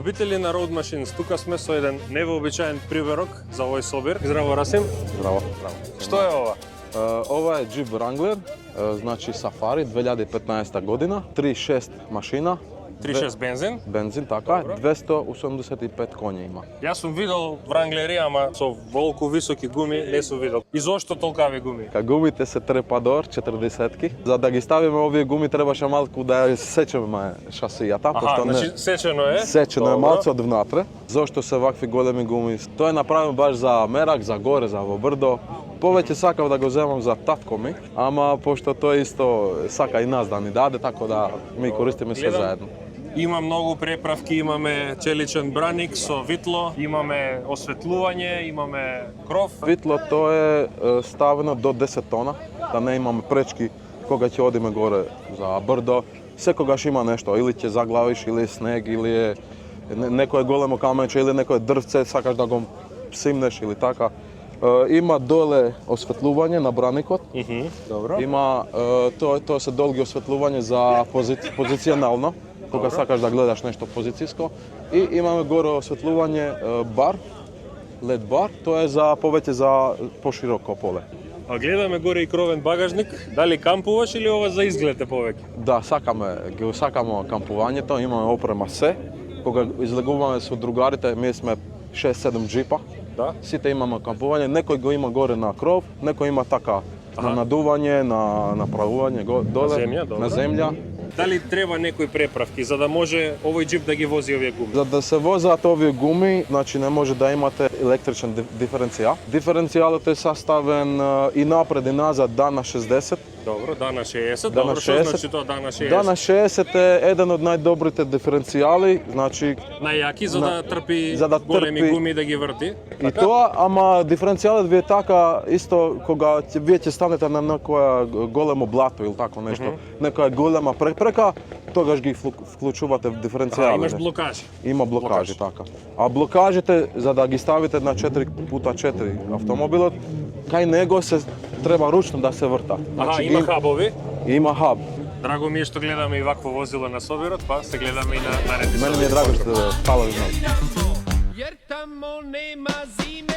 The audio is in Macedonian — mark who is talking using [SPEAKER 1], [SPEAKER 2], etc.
[SPEAKER 1] Любители на Road Machines, тука сме со еден невообичаен приборок за овој собир. Здраво, Расим.
[SPEAKER 2] Здраво.
[SPEAKER 1] Што е ова?
[SPEAKER 2] Ова е Jeep Wrangler, значи Safari 2015 година, 3.6 машина.
[SPEAKER 1] 3.6 бензин.
[SPEAKER 2] Бензин, така, 285 коња има.
[SPEAKER 1] Јас сум видел Wrangleri, ама со волку високи гуми не сум видел. И зошто толкави гуми?
[SPEAKER 2] Гумите се Trepador 40-ки. За да ги ставиме овие гуми требаше малку да ја сечеме шасијата,
[SPEAKER 1] Аха, значи сечено е.
[SPEAKER 2] Сечено е малку од внатре. Зошто се вакви големи гуми? Тоа е направено баш за мерак, за горе, за во брдо. Повеќе сакав да го земам за татко ми, ама пошто тој исто сака и нас да ни даде, така да ми користиме се заедно.
[SPEAKER 1] Има многу преправки, имаме челичен браник со витло, имаме осветлување, имаме кров.
[SPEAKER 2] Витлото е ставено до 10 тона, да не имаме пречки кога ќе одиме горе за брдо. Секогаш има нешто, или ќе заглавиш, или снег, или е некое големо каменче, или некое дрвце, сакаш да го симнеш или така. Има доле осветлување на браникот.
[SPEAKER 1] Добро.
[SPEAKER 2] Има тоа се долги осветлување за позиционално, кога сакаш да гледаш нешто позицијско. И имаме горе осветлување бар, LED бар, тоа е за повеќе за пошироко поле.
[SPEAKER 1] А гледаме горе и кровен багажник. Дали кампуваш или ова за изглед е повеќе?
[SPEAKER 2] Да, сакаме кампувањето, имаме опрема се. Кога излегуваме со другарите, ние сме 6-7 джипа.
[SPEAKER 1] Да.
[SPEAKER 2] Сите имаме кампување, некој го има горе на кров, некој има така на надување, на направување доле, на земја.
[SPEAKER 1] Дали треба некои преправки за да може овој джип да ги вози овие гуми?
[SPEAKER 2] За да се возат овие гуми, значи не може да имате електричен диференцијал. Диференцијалот е sastavен и напред и назад Dana 60.
[SPEAKER 1] Добро, Dana 60. Добро, што значи тоа Dana 60?
[SPEAKER 2] Dana 60 е еден од најдобрите диференцијали, значи
[SPEAKER 1] најјаки за да трпи
[SPEAKER 2] за да
[SPEAKER 1] големи
[SPEAKER 2] трпи
[SPEAKER 1] гуми да ги врти.
[SPEAKER 2] И тоа, ама диференцијалот ви е така исто кога вие ќе станете на некоја големо блато или тако нешто, некоја голема препрека, тогаш ги вклучувате в диференцијалот.
[SPEAKER 1] Имаш блокажи.
[SPEAKER 2] Има блокажи, така. А блокажите за да ги ставите на 4x4 автомобилот, кај него се треба ручно да се врта.
[SPEAKER 1] Аха, има хабови.
[SPEAKER 2] Има хаб.
[SPEAKER 1] Драго ми е што гледаме и вакво возило на собирот, па се гледаме и на наредни собири.
[SPEAKER 2] Мене ми е драго што фала ви многу.
[SPEAKER 3] Jer tamo nema zime.